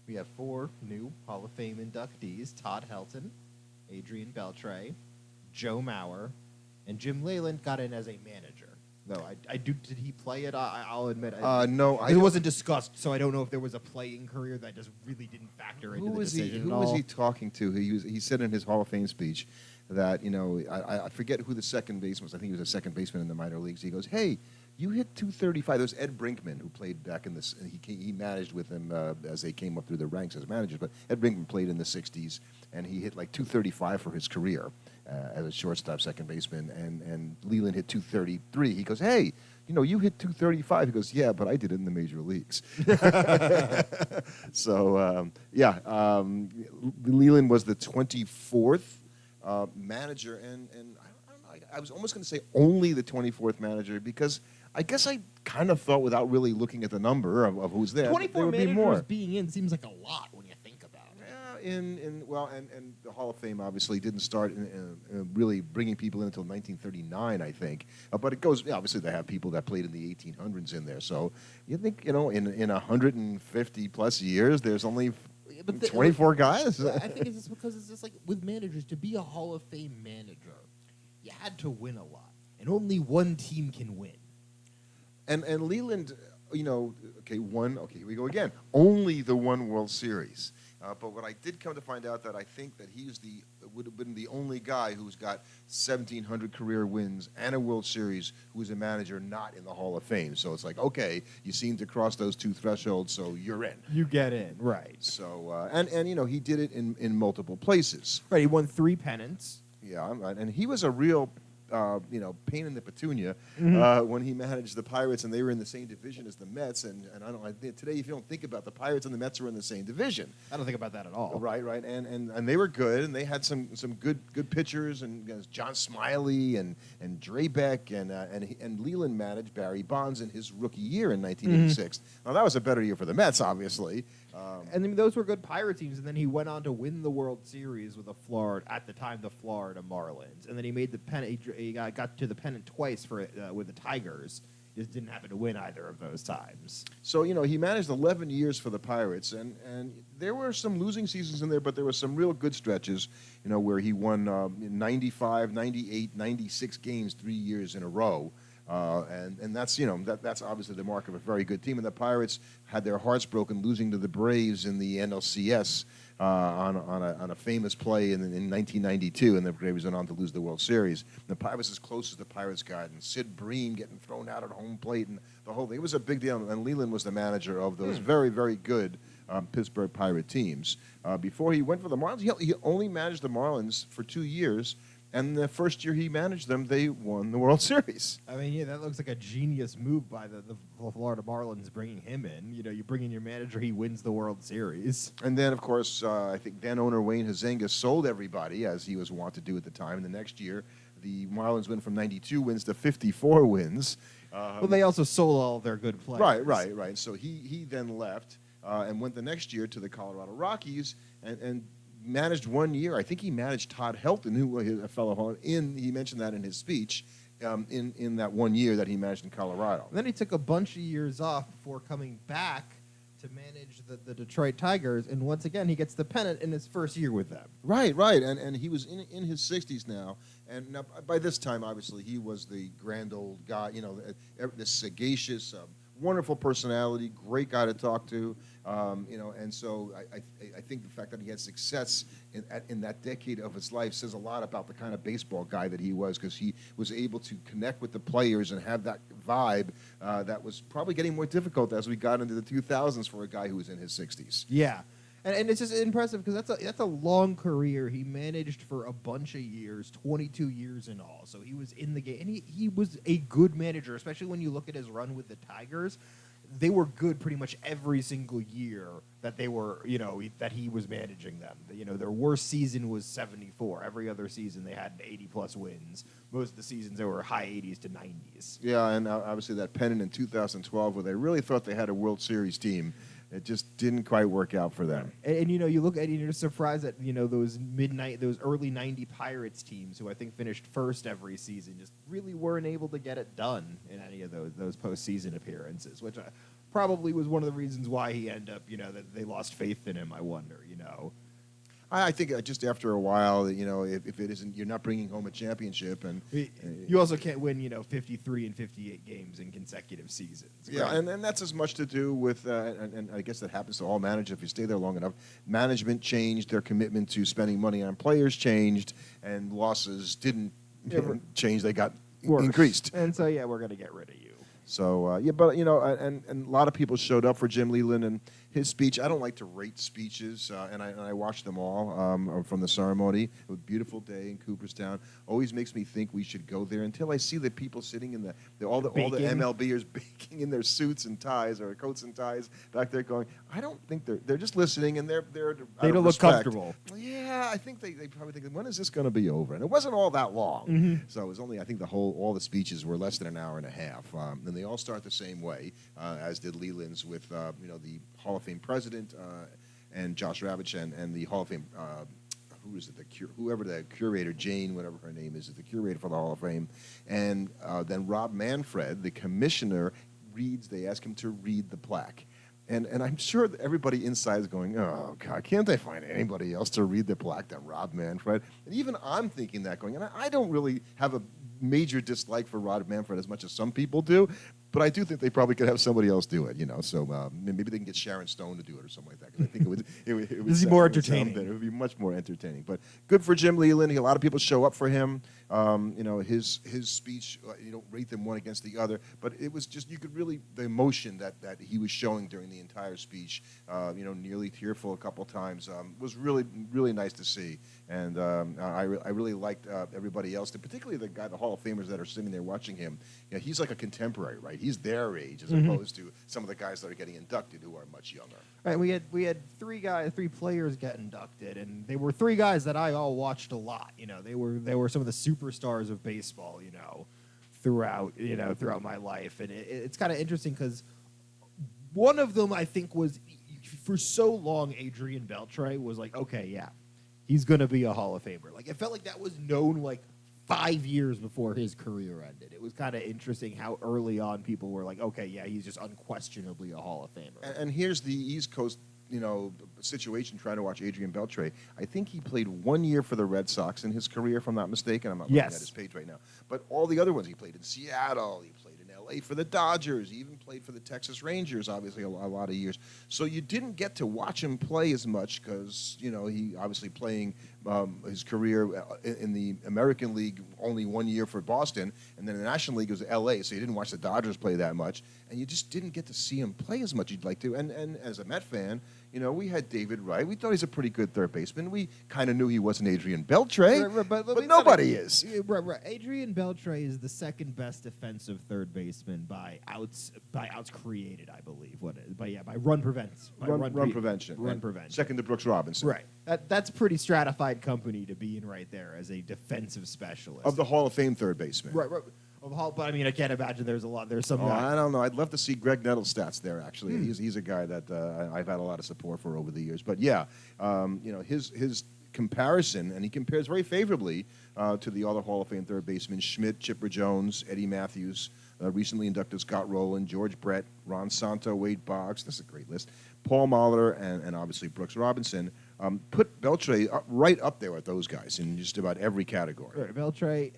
We have 4 new Hall of Fame inductees: Todd Helton, Adrian Beltre, Joe Mauer, and Jim Leyland got in as a manager. Though I do, did he play it? I'll admit, No, it wasn't discussed, so I don't know if there was a playing career that just really didn't factor into the decision. Who was he talking to? He said in his Hall of Fame speech that I forget who the second baseman was. I think he was a second baseman in the minor leagues. He goes, "Hey, you hit 235." There was Ed Brinkman who played back in this. He managed with him as they came up through the ranks as managers. But Ed Brinkman played in the '60s, and he hit like 235 for his career as a shortstop, second baseman. And Leyland hit 233. He goes, "Hey, you hit 235." He goes, "Yeah, but I did it in the major leagues." So Leyland was the 24th manager, and I don't know. I was almost going to say only the 24th manager because I guess I kind of thought, without really looking at the number of who's there, 24 there would be managers more. being in seems like a lot when you think about it. Yeah, and the Hall of Fame obviously didn't start really bringing people in until 1939, I think. But it goes, obviously they have people that played in the 1800s in there. So you think, in 150 plus years, there's only 24 guys. I think it's just because it's just like with managers, to be a Hall of Fame manager, you had to win a lot, and only one team can win. And Leyland, here we go again. Only the one World Series. But what I did come to find out that I think that would have been the only guy who's got 1,700 career wins and a World Series who is a manager not in the Hall of Fame. So it's like, okay, you seem to cross those 2 thresholds, so you're in. You get in, right. So, he did it in multiple places. Right, he won 3 pennants. Yeah, and he was a real pain in the petunia when he managed the Pirates, and they were in the same division as the Mets. And I don't know, today, if you don't think about the Pirates and the Mets are in the same division. I don't think about that at all. Right. And they were good, and they had some good pitchers, and John Smiley and Drabek, and Leyland managed Barry Bonds in his rookie year in 1986. Now, that was a better year for the Mets, obviously. And I mean, those were good Pirate teams, and then he went on to win the World Series with the Florida Marlins, and then he made the pennant. He got to the pennant twice with the Tigers. Just didn't happen to win either of those times. So he managed 11 years for the Pirates, and there were some losing seasons in there, but there were some real good stretches, where he won 95, 98, 96 games 3 years in a row. And that's that's obviously the mark of a very good team. And the Pirates had their hearts broken losing to the Braves in the NLCS on a famous play in 1992, and the Braves went on to lose the World Series. And the Pirates as close as the Pirates got, and Sid Bream getting thrown out at home plate, and the whole thing. It was a big deal. And Leyland was the manager of those very, very good Pittsburgh Pirate teams. Before he went for the Marlins, he only managed the Marlins for 2 years. And the first year he managed them, they won the World Series. I mean, yeah, that looks like a genius move by the Florida Marlins bringing him in. You bring in your manager, he wins the World Series. And then, of course, I think then owner Wayne Huizenga sold everybody, as he was wont to do at the time. And the next year, the Marlins went from 92 wins to 54 wins. Well, they also sold all their good players. Right. So he then left and went the next year to the Colorado Rockies and managed 1 year. I think he managed Todd Helton, who was a fellow. He mentioned that in his speech. In that 1 year that he managed in Colorado. And then he took a bunch of years off before coming back to manage the Detroit Tigers, and once again he gets the pennant in his first year with them. Right, and he was in his 60s now, and now, by this time, obviously, he was the grand old guy, this sagacious, wonderful personality, great guy to talk to, and so I think the fact that he had success in that decade of his life says a lot about the kind of baseball guy that he was, because he was able to connect with the players and have that vibe that was probably getting more difficult as we got into the 2000s for a guy who was in his 60s. Yeah. And it's just impressive because that's a long career. He managed for a bunch of years, 22 years in all. So he was in the game, and he was a good manager, especially when you look at his run with the Tigers. They were good pretty much every single year that they were, that he was managing them. Their worst season was 74. Every other season they had 80-plus wins. Most of the seasons they were high 80s to 90s. Yeah, and obviously that pennant in 2012 where they really thought they had a World Series team. It just didn't quite work out for them. And you look at you're surprised that those early 90 Pirates teams who I think finished first every season just really weren't able to get it done in any of those postseason appearances, which probably was one of the reasons why he ended up, that they lost faith in him, I wonder, I think just after a while, if it isn't, you're not bringing home a championship, and You also can't win, 53 and 58 games in consecutive seasons. Yeah, right? and that's as much to do with, and I guess that happens to all managers if you stay there long enough. Management changed, their commitment to spending money on players changed, and losses didn't change, they got increased. And so, we're going to get rid of you. So, but, and a lot of people showed up for Jim Leyland and his speech. I don't like to rate speeches, and I watched them all from the ceremony. A beautiful day in Cooperstown. Always makes me think we should go there until I see the people sitting in all the MLBers baking in their suits and ties or coats and ties back there going, I don't think they're just listening, and they don't look comfortable. Yeah, I think they probably think, when is this going to be over? And it wasn't all that long. Mm-hmm. So it was only, I think all the speeches were less than an hour and a half. And they all start the same way, as did Leyland's with, the Hall of Fame president and Josh Ravitch and the Hall of Fame, who is it, whoever the curator, Jane, whatever her name is the curator for the Hall of Fame. And then Rob Manfred, the commissioner, they ask him to read the plaque. And I'm sure that everybody inside is going, oh, God, can't they find anybody else to read the plaque than Rob Manfred? And even I'm thinking that going, and I don't really have a major dislike for Rob Manfred as much as some people do, but I do think they probably could have somebody else do it, So maybe they can get Sharon Stone to do it or something like that, because I think it would be more entertaining. It would be much more entertaining. But good for Jim Leyland. A lot of people show up for him. His speech, you don't rate them one against the other, but it was just, you could really, the emotion that he was showing during the entire speech, nearly tearful a couple times, was really, really nice to see. And I really liked everybody else, particularly the Hall of Famers that are sitting there watching him. He's like a contemporary, right? He's their age as opposed to some of the guys that are getting inducted who are much younger. Right, we had three players get inducted, and they were three guys that I all watched a lot. They were some of the superstars of baseball, throughout my life, and it's kind of interesting because one of them I think was, for so long, Adrian Beltre was like, okay, yeah, he's gonna be a Hall of Famer. Like, it felt like that was known 5 years before his career ended. It was kind of interesting how early on people were like, okay, yeah, he's just unquestionably a Hall of Famer. And here's the East Coast, situation trying to watch Adrian Beltre. I think he played 1 year for the Red Sox in his career, if I'm not mistaken. I'm not looking at his page right now. But all the other ones, he played in Seattle, he played in L.A. for the Dodgers, he even played for the Texas Rangers, obviously a lot of years. So you didn't get to watch him play as much because, he obviously playing his career in the American League only 1 year for Boston, and then in the National League was L.A., so you didn't watch the Dodgers play that much, and you just didn't get to see him play as much as you'd like to. And as a Met fan, we had David Wright. We thought he's a pretty good third baseman. We kind of knew he wasn't Adrian Beltre, right, but nobody is. Right. Adrian Beltre is the second best defensive third baseman by outs created, I believe. By run prevention. Run prevention. Second to Brooks Robinson. Right. That's pretty stratified company to be in right there as a defensive specialist. Of the Hall of Fame third baseman. Right. But I mean, I can't imagine there's some. I don't know. I'd love to see Greg Nettles' stats there. Actually, he's a guy that I've had a lot of support for over the years. But yeah, his comparison, and he compares very favorably to the other Hall of Fame third basemen: Schmidt, Chipper Jones, Eddie Matthews, recently inducted Scott Rowland, George Brett, Ron Santo, Wade Boggs. That's a great list. Paul Molitor, and obviously Brooks Robinson. Put Beltre right up there with those guys in just about every category. Right, Beltre.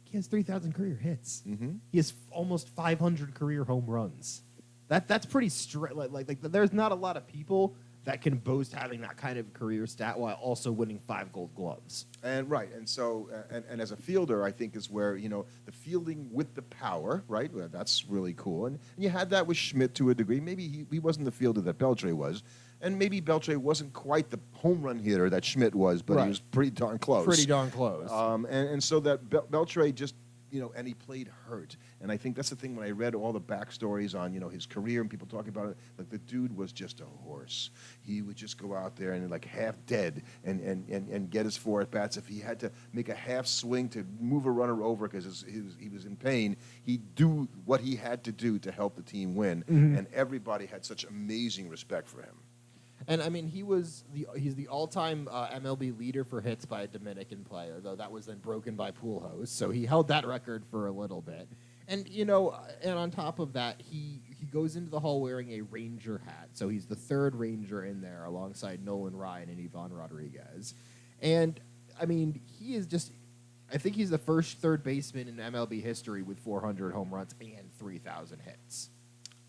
He has 3,000 career hits. Mm-hmm. He has almost 500 career home runs. That's pretty straight. Like there's not a lot of people that can boast having that kind of career stat while also winning 5 Gold Gloves. And so as a fielder, I think is where the fielding with the power, right? Well, that's really cool. And you had that with Schmidt to a degree. Maybe he wasn't the fielder that Beltre was. And maybe Beltre wasn't quite the home run hitter that Schmidt was, but he was pretty darn close. And so that Beltre just, and he played hurt. And I think that's the thing when I read all the backstories on, his career and people talking about it, like the dude was just a horse. He would just go out there and half dead and get his 4 at-bats. If he had to make a half swing to move a runner over because he was in pain, he'd do what he had to do to help the team win. Mm-hmm. And everybody had such amazing respect for him. And I mean, he's the all-time MLB leader for hits by a Dominican player, though that was then broken by Pujols. So he held that record for a little bit. And and on top of that, he goes into the hall wearing a Ranger hat. So he's the third Ranger in there alongside Nolan Ryan and Ivan Rodriguez. And I mean, he is just I think he's the first third baseman in MLB history with 400 home runs and 3,000 hits.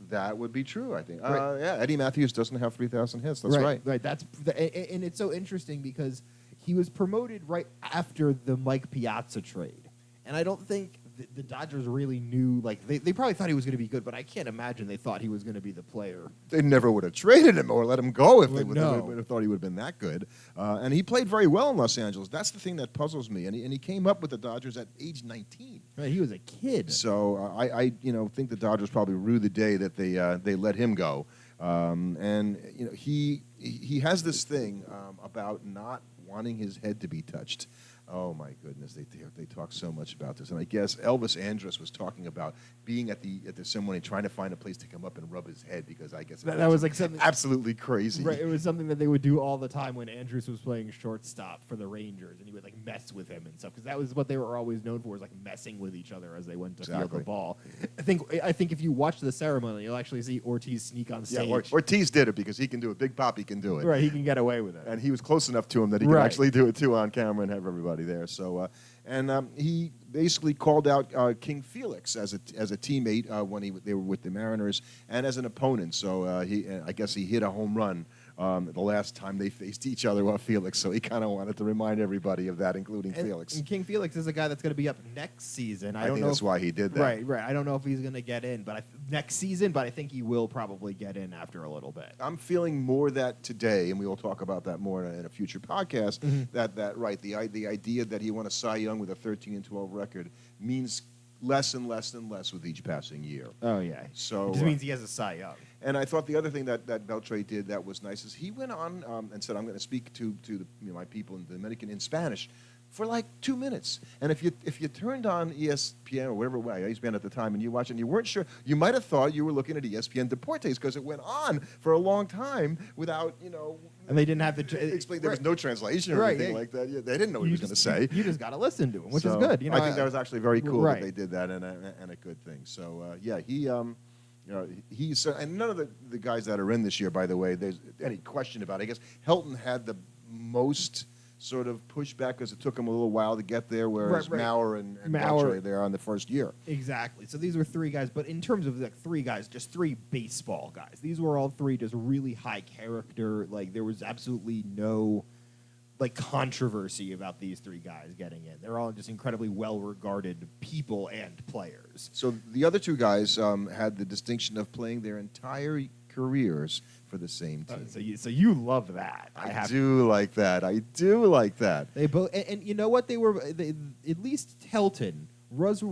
That would be true, I think. Right. Yeah, Eddie Matthews doesn't have 3,000 hits. That's right. Right. And it's so interesting because he was promoted right after the Mike Piazza trade. And I don't think the Dodgers really knew, like, they probably thought he was going to be good, but I can't imagine they thought he was going to be the player. They never would have traded him or let him go if they would No. have thought he would have been that good. And he played very well in Los Angeles. That's the thing that puzzles me. And he came up with the Dodgers at age 19. Right, he was a kid. So I think the Dodgers probably rue the day that they let him go. And he has this thing about not wanting his head to be touched. Oh my goodness, they talk so much about this, and I guess Elvis Andrus was talking about being at the ceremony, trying to find a place to come up and rub his head because I guess that was like something absolutely crazy. Right, it was something that they would do all the time when Andrews was playing shortstop for the Rangers, and he would like mess with him and stuff because that was what they were always known for, was like messing with each other as they went to field the ball. I think if you watch the ceremony, you'll actually see Ortiz sneak on stage. Yeah, Ortiz did it because he can do it. Big Pop, he can do it. Right, he can get away with it, and he was close enough to him that he could actually do it too on camera and have everybody there. So, he basically called out King Felix as a teammate when they were with the Mariners and as an opponent. So I guess he hit a home run the last time they faced each other with Felix. So he kind of wanted to remind everybody of that, including Felix. And King Felix is a guy that's going to be up next season. I don't think know that's why he did that. Right. I don't know if he's going to get in, but next season. But I think he will probably get in after a little bit. I'm feeling more that today, and we will talk about that more in a future podcast. Mm-hmm. The idea that he won a Cy Young with a 13-12 record means less and less and less with each passing year. Oh yeah. So it just means he has a Cy Young. And I thought the other thing that Beltre did that was nice is he went on and said, "I'm going to speak to my people in the Dominican in Spanish." For like 2 minutes, and if you turned on ESPN or whatever it was, ESPN at the time, and you watched it and you weren't sure, you might have thought you were looking at ESPN Deportes because it went on for a long time without And they didn't have to explain. There was no translation or anything like that. Yeah, they didn't know what he was going to say. You just got to listen to him, which is good. I think that was actually very cool that they did that, and a good thing. So he's and none of the guys that are in this year, by the way, there's any question about it. I guess Helton had the most sort of pushback because it took him a little while to get there, whereas Mauer and Beltre there on the first year. Exactly. So these were three guys, but in terms of like three guys, just three baseball guys. These were all three just really high character. Like there was absolutely no like controversy about these three guys getting in. They're all just incredibly well-regarded people and players. So the other two guys had the distinction of playing their entire careers for the same team. So you love that. I do like that. They both, and you know what? At least Helton was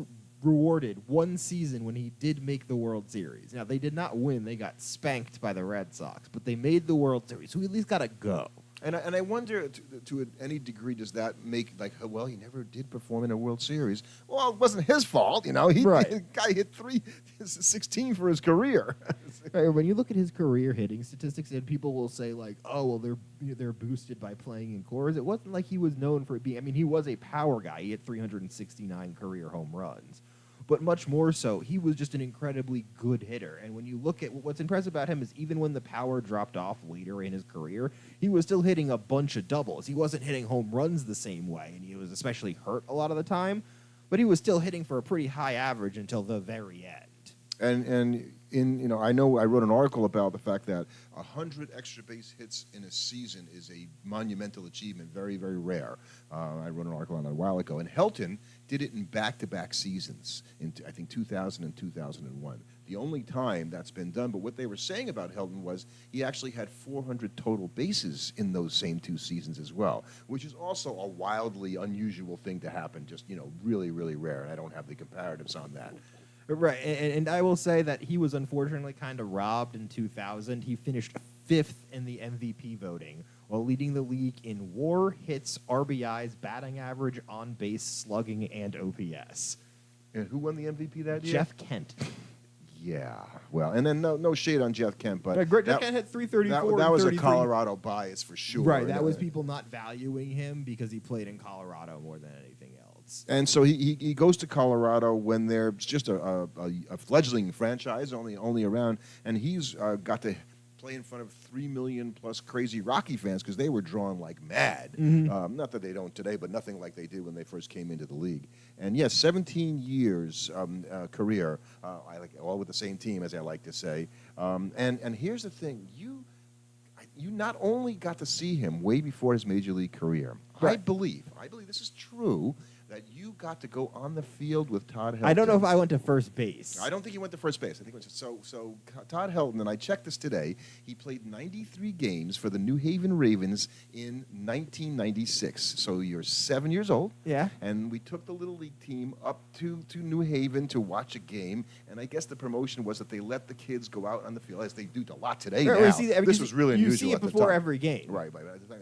rewarded one season when he did make the World Series. Now they did not win; they got spanked by the Red Sox, but they made the World Series, so he at least got to go. And I wonder, to any degree, does that make, like, well, he never did perform in a World Series. Well, it wasn't his fault, The guy hit 16 for his career. Right, when you look at his career hitting statistics, and people will say, like, oh, well, they're boosted by playing in cores. It wasn't like he was known for being, I mean, he was a power guy. He hit 369 career home runs. But much more so, he was just an incredibly good hitter. And when you look at what's impressive about him is even when the power dropped off later in his career, he was still hitting a bunch of doubles. He wasn't hitting home runs the same way, and he was especially hurt a lot of the time. But he was still hitting for a pretty high average until the very end. And I know I wrote an article about the fact that 100 extra base hits in a season is a monumental achievement, very, very rare. I wrote an article on it a while ago. And Helton did it in back-to-back seasons, in I think 2000 and 2001. The only time that's been done. But what they were saying about Helton was he actually had 400 total bases in those same 2 seasons as well, which is also a wildly unusual thing to happen, just, really, really rare. And I don't have the comparatives on that. Right, and I will say that he was unfortunately kind of robbed in 2000. He finished 5th in the MVP voting, while leading the league in WAR, hits, RBIs, batting average, on-base, slugging, and OPS. And who won the MVP that year? Jeff Kent. Yeah, well, and then no shade on Jeff Kent, but Jeff Kent had 334. That was a Colorado bias for sure. Right, that was people not valuing him because he played in Colorado more than anything else. fields. And so he goes to Colorado when there's just a fledgling franchise, only around, and he's got to play in front of 3 million plus crazy Rocky fans because they were drawn like mad. Not that they don't today, but nothing like they did when they first came into the league. And yes, 17 years career, I like all with the same team, as I like to say. And here's the thing: you not only got to see him way before his major league career. Right. I believe this is true, that you got to go on the field with Todd Helton. I don't know if I went to first base. I don't think he went to first base. I think it was so Todd Helton, and I checked this today, he played 93 games for the New Haven Ravens in 1996. So you're 7 years old. Yeah. And we took the Little League team up to New Haven to watch a game, and I guess the promotion was that they let the kids go out on the field, as they do a lot today now. This was really unusual. You see it before every game. Right.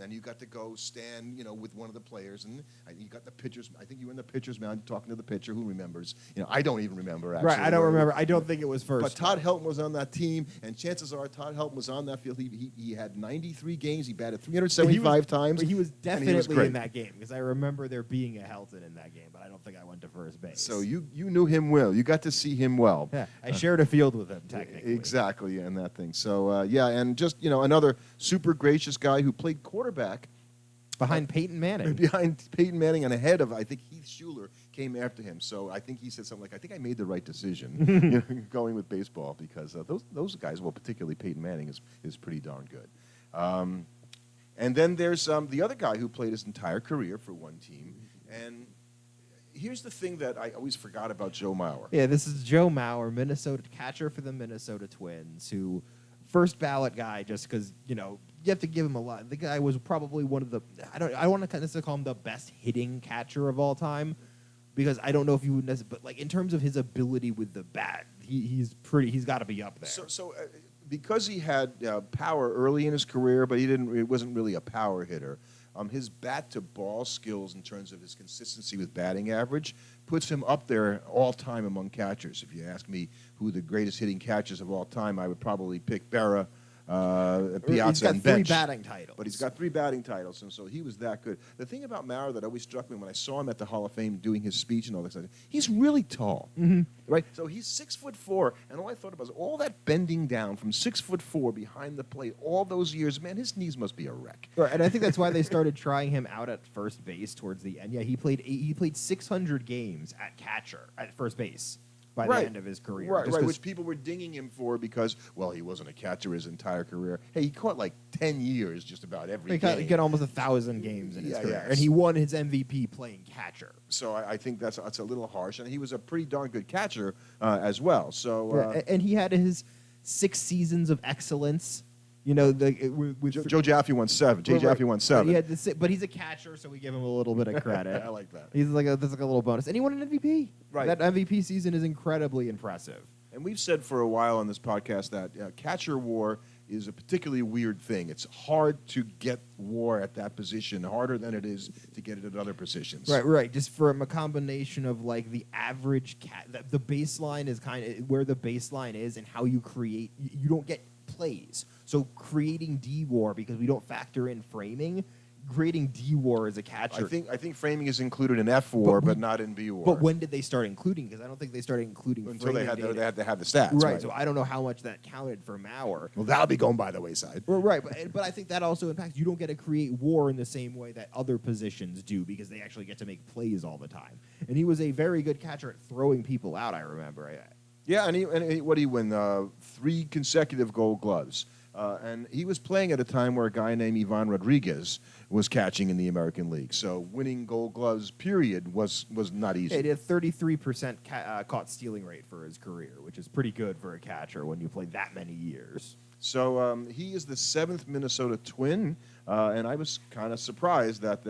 And you got to go stand, with one of the players, and you got the pitchers. I think you were in the pitcher's mound talking to the pitcher. Who remembers? I don't even remember, actually. Right, I don't remember. I don't think it was first. But Todd Helton was on that team, and chances are Todd Helton was on that field. He had 93 games. He batted 375 times. But he was definitely in that game, because I remember there being a Helton in that game, but I don't think I went to first base. So you knew him well. You got to see him well. Yeah, I shared a field with him, technically. Exactly, and that thing. So, and just, another super gracious guy who played quarterback. Behind Peyton Manning. Behind Peyton Manning and ahead of, I think, Heath Schuler came after him. So I think he said something like, I think I made the right decision going with baseball, because those guys, well, particularly Peyton Manning, is pretty darn good. And then there's the other guy who played his entire career for one team. And here's the thing that I always forgot about Joe Mauer. Yeah, this is Joe Mauer, Minnesota catcher for the Minnesota Twins, who first ballot guy just because, you have to give him a lot. The guy was probably one of the, I don't want to necessarily call him the best hitting catcher of all time, because I don't know if you would necessarily, but like in terms of his ability with the bat, he's got to be up there. So because he had power early in his career, but it wasn't really a power hitter. His bat to ball skills in terms of his consistency with batting average puts him up there all time among catchers. If you ask me who the greatest hitting catchers of all time, I would probably pick Berra, Piazza, and Bench. He's got 3 batting titles. But he's got 3 batting titles, and so he was that good. The thing about Mauer that always struck me when I saw him at the Hall of Fame doing his speech and all this stuff, he's really tall, right? So he's 6'4", and all I thought about was all that bending down from 6'4" behind the plate all those years. Man, his knees must be a wreck. Right, and I think that's why they started trying him out at first base towards the end. Yeah, he played 600 games at catcher at first base by the end of his career. Right, which people were dinging him for because, well, he wasn't a catcher his entire career. Hey, he caught like 10 years just about every game. He got almost 1,000 games in his career, and he won his MVP playing catcher. So I think that's a little harsh, and he was a pretty darn good catcher as well. So and he had his 6 seasons of excellence. With Joe Jaffe won 7. Jaffe won 7. But he's a catcher, so we give him a little bit of credit. I like that. That's like a little bonus. And he won an MVP. Right. That MVP season is incredibly impressive. And we've said for a while on this podcast that catcher WAR is a particularly weird thing. It's hard to get WAR at that position, harder than it is to get it at other positions. Right. Just from a combination of like the average the baseline is kind of where the baseline is and how you create. You don't get plays. So creating D-WAR, because we don't factor in framing, creating D-WAR as a catcher. I think framing is included in F-WAR, but not in B-WAR. But when did they start including? Because I don't think they started including until framing they had to have the stats. Right, so I don't know how much that counted for Mauer. Well, that'll be going by the wayside. Right, but I think that also impacts. You don't get to create WAR in the same way that other positions do, because they actually get to make plays all the time. And he was a very good catcher at throwing people out, I remember. Yeah, and what did he win? 3 consecutive Gold Gloves. And he was playing at a time where a guy named Ivan Rodriguez was catching in the American League. So winning Gold Gloves, period, was not easy. He had 33% caught stealing rate for his career, which is pretty good for a catcher when you play that many years. So he is the 7th Minnesota Twin, and I was kind of surprised that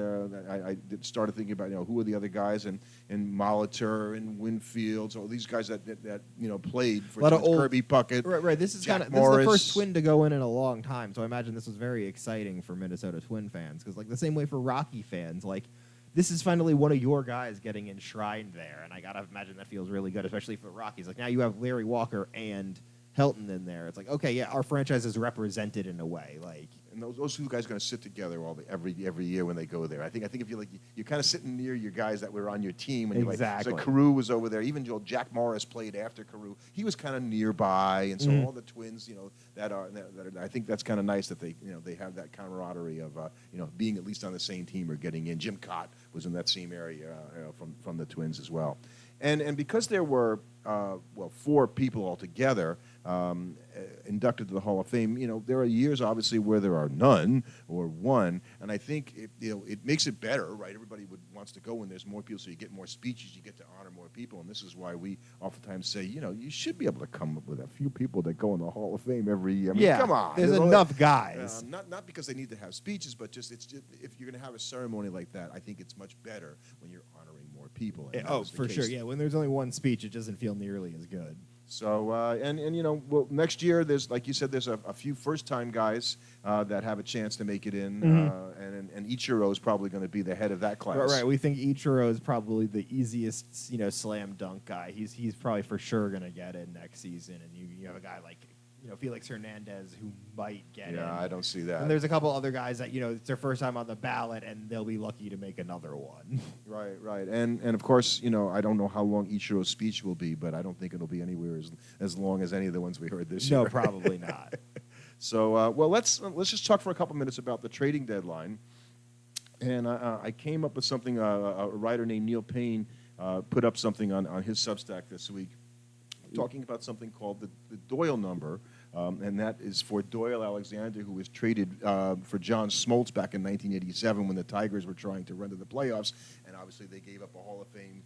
I started thinking about who are the other guys, and Molitor and Winfield, so these guys that played for Kirby Puckett. Right. This is the first Twin to go in a long time, so I imagine this was very exciting for Minnesota Twin fans, because like the same way for Rocky fans, like this is finally one of your guys getting enshrined there, and I gotta imagine that feels really good, especially for Rockies. Like now you have Larry Walker and Helton in there. It's like, okay, yeah, our franchise is represented in a way. Like, And those two guys are going to sit together every year when they go there. I think if you're kind of sitting near your guys that were on your team, and Exactly. so Carew was over there. Even Jack Morris played after Carew. He was kind of nearby, and so all the Twins, that are I think that's kind of nice that they have that camaraderie of being at least on the same team or getting in. Jim Cott was in that same area from the Twins as well. And because there were 4 people altogether inducted to the Hall of Fame, there are years obviously where there are none or one, and I think it makes it better, right? Everybody wants to go when there's more people, so you get more speeches, you get to honor more people, and this is why we oftentimes say, you should be able to come up with a few people that go in the Hall of Fame every year. I mean, come on, there's enough guys. Not because they need to have speeches, but just if you're going to have a ceremony like that, I think it's much better when you're honoring more people. For sure. Yeah, when there's only one speech, it doesn't feel nearly as good. So next year there's, like you said, there's a few first-time guys that have a chance to make it in, and Ichiro is probably going to be the head of that class. Right. We think Ichiro is probably the easiest, slam dunk guy. He's probably for sure going to get in next season, and you have a guy like Felix Hernandez who might get in. Yeah, I don't see that. And there's a couple other guys that it's their first time on the ballot, and they'll be lucky to make another one. Right. And of course, I don't know how long Ichiro's speech will be, but I don't think it'll be anywhere as long as any of the ones we heard this year. No, probably not. So, let's just talk for a couple minutes about the trading deadline. And I came up with something. A writer named Neil Payne put up something on his Substack this week, talking about something called the Doyle number, and that is for Doyle Alexander, who was traded for John Smoltz back in 1987 when the Tigers were trying to run to the playoffs, and obviously they gave up a Hall of Fame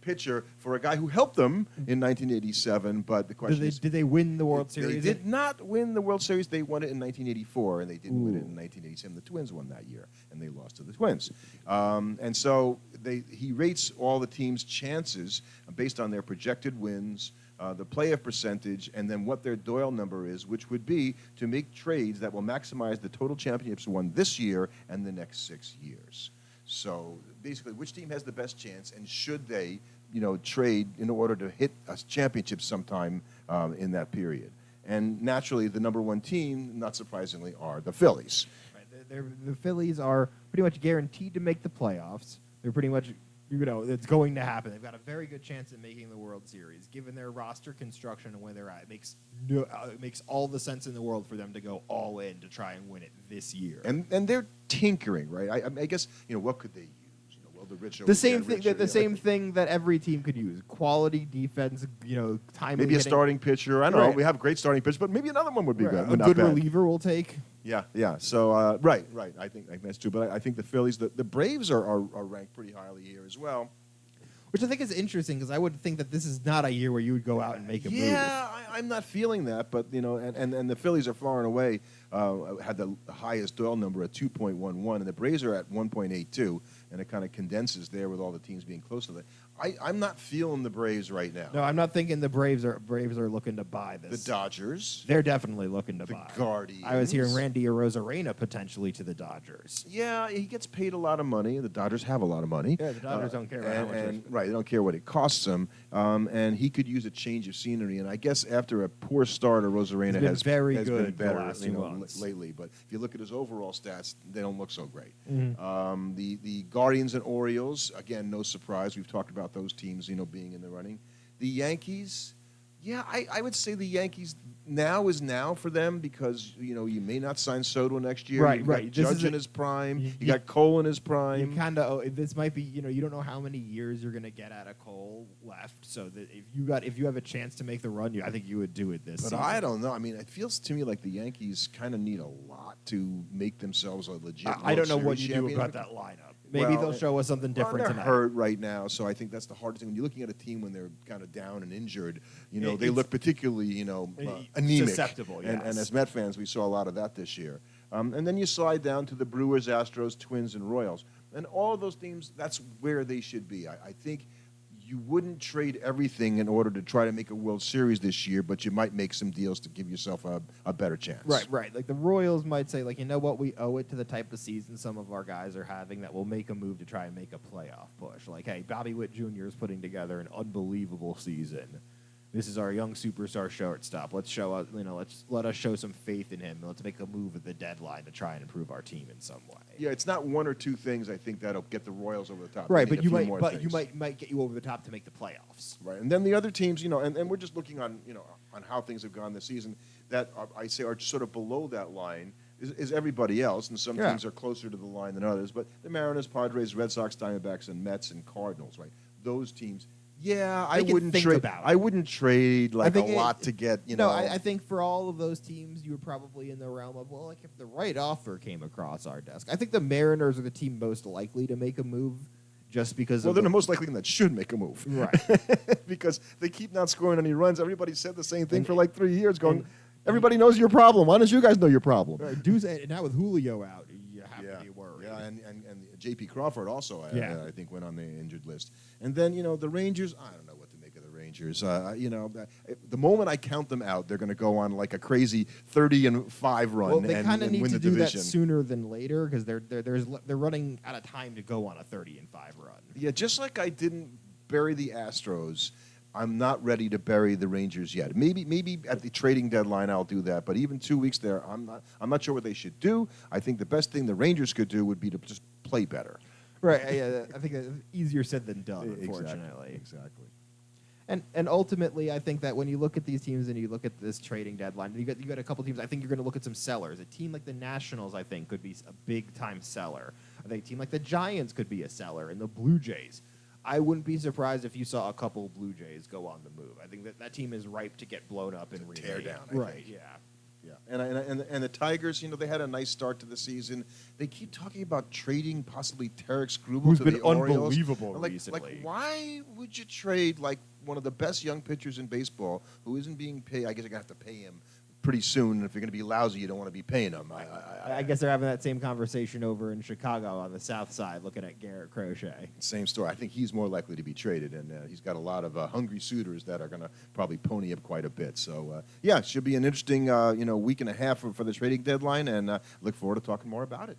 pitcher for a guy who helped them in 1987. But the question is, did they win the World Series? They did not win the World Series. They won it in 1984, and they didn't win it in 1987. The Twins won that year, and they lost to the Twins. And so he rates all the teams' chances based on their projected wins, the playoff percentage, and then what their Doyle number is, which would be to make trades that will maximize the total championships won this year and the next 6 years. So basically, which team has the best chance, and should they, trade in order to hit a championship sometime in that period? And naturally, the number one team, not surprisingly, are the Phillies. Right. The Phillies are pretty much guaranteed to make the playoffs. They're pretty much, it's going to happen. They've got a very good chance at making the World Series. Given their roster construction and where they're at, it makes all the sense in the world for them to go all in to try and win it this year. And they're tinkering, right? I guess, what could they use? The rich the same thing. The same thing that every team could use: quality defense. Timely. Maybe a hitting. Starting pitcher. I don't know. We have great starting pitchers, but maybe another one would be good. A good reliever will take. Yeah. So right. I think that's true. But I think the Phillies, the Braves are ranked pretty highly here as well. Which I think is interesting because I would think that this is not a year where you would go out and make a move. Yeah, I'm not feeling that, but and the Phillies are far and away had the highest Doyle number at 2.11, and the Braves are at 1.82, and it kind of condenses there with all the teams being close to that. I'm not feeling the Braves right now. No, I'm not thinking the Braves are looking to buy this. The Dodgers. They're definitely looking to buy. The Guardians. I was hearing Randy Arozarena potentially to the Dodgers. Yeah, he gets paid a lot of money. The Dodgers have a lot of money. Yeah, the Dodgers don't care how much. Right, they don't care what it costs them. And he could use a change of scenery. And I guess after a poor start, Arozarena has been better the last 2 months. Lately. But if you look at his overall stats, they don't look so great. Mm-hmm. The Guardians and Orioles, again, no surprise. We've talked about those teams, being in the running. The Yankees, yeah, I would say the Yankees now is now for them because, you may not sign Soto next year. Right. Got Judge in his prime. You got Cole in his prime. You kind of this might be, you don't know how many years you're going to get out of Cole left. So that if you have a chance to make the run, I think you would do it this season. I don't know. I mean, it feels to me like the Yankees kind of need a lot to make themselves a legit I don't know World what Series you champion. do about that lineup. Maybe they'll show us something different they're tonight. Hurt right now, so I think that's the hardest thing. When you're looking at a team when they're kind of down and injured, they look particularly, anemic. Susceptible, yes. And as Met fans, we saw a lot of that this year. And then you slide down to the Brewers, Astros, Twins, and Royals. And all of those teams, that's where they should be. I think you wouldn't trade everything in order to try to make a World Series this year, but you might make some deals to give yourself a better chance. Right. Like the Royals might say, you know what, we owe it to the type of season some of our guys are having that we'll make a move to try and make a playoff push. Like, hey, Bobby Witt Jr. is putting together an unbelievable season. this is our young superstar shortstop. Let's show us, let us show some faith in him. Let's make a move at the deadline to try and improve our team in some way. Yeah, it's not one or two things I think that'll get the Royals over the top. Right, They but need a you few might, more but you things. might get you over the top to make the playoffs. Right, and then the other teams, and we're just looking on, on how things have gone this season. That I say are sort of below that line is everybody else, and some teams are closer to the line than others. But the Mariners, Padres, Red Sox, Diamondbacks, and Mets and Cardinals, right? Those teams. Yeah, I wouldn't trade. I wouldn't trade like a lot to get. No, I think for all of those teams, you were probably in the realm of like if the right offer came across our desk. I think the Mariners are the team most likely to make a move, just because. Well, they're the most likely team that should make a move, right? Because they keep not scoring any runs. Everybody said the same thing for like 3 years, going. Everybody knows your problem. Why don't you guys know your problem? Right, now with Julio out, you have to be worried. Yeah, and J.P. Crawford also, I think, went on the injured list. And then, the Rangers, I don't know what to make of the Rangers. The moment I count them out, they're going to go on like a crazy 30-5 run well, they kind of need win to the do division. that sooner than later because they're running out of time to go on a 30-5 run. Yeah, just like I didn't bury the Astros, I'm not ready to bury the Rangers yet. Maybe at the trading deadline I'll do that, but even 2 weeks there, I'm not sure what they should do. I think the best thing the Rangers could do would be to just play better. Right. Yeah, I think that's easier said than done, unfortunately. Exactly. And ultimately, I think that when you look at these teams and you look at this trading deadline, you got a couple teams. I think you're going to look at some sellers. A team like the Nationals, I think, could be a big time seller. I think a team like the Giants could be a seller, and the Blue Jays. I wouldn't be surprised if you saw a couple Blue Jays go on the move. I think that team is ripe to get blown up and tear down. Right. Yeah. Yeah, and the Tigers, they had a nice start to the season. They keep talking about trading possibly Tarek Skubal who's to been the Orioles. unbelievable recently. recently. Why would you trade like one of the best young pitchers in baseball who isn't being paid? I guess you're gonna have to pay him pretty soon. If you're going to be lousy, you don't want to be paying him. I guess they're having that same conversation over in Chicago on the South Side, looking at Garrett Crochet. Same story. I think he's more likely to be traded, and he's got a lot of hungry suitors that are going to probably pony up quite a bit. So, it should be an interesting, week and a half for the trading deadline, and look forward to talking more about it.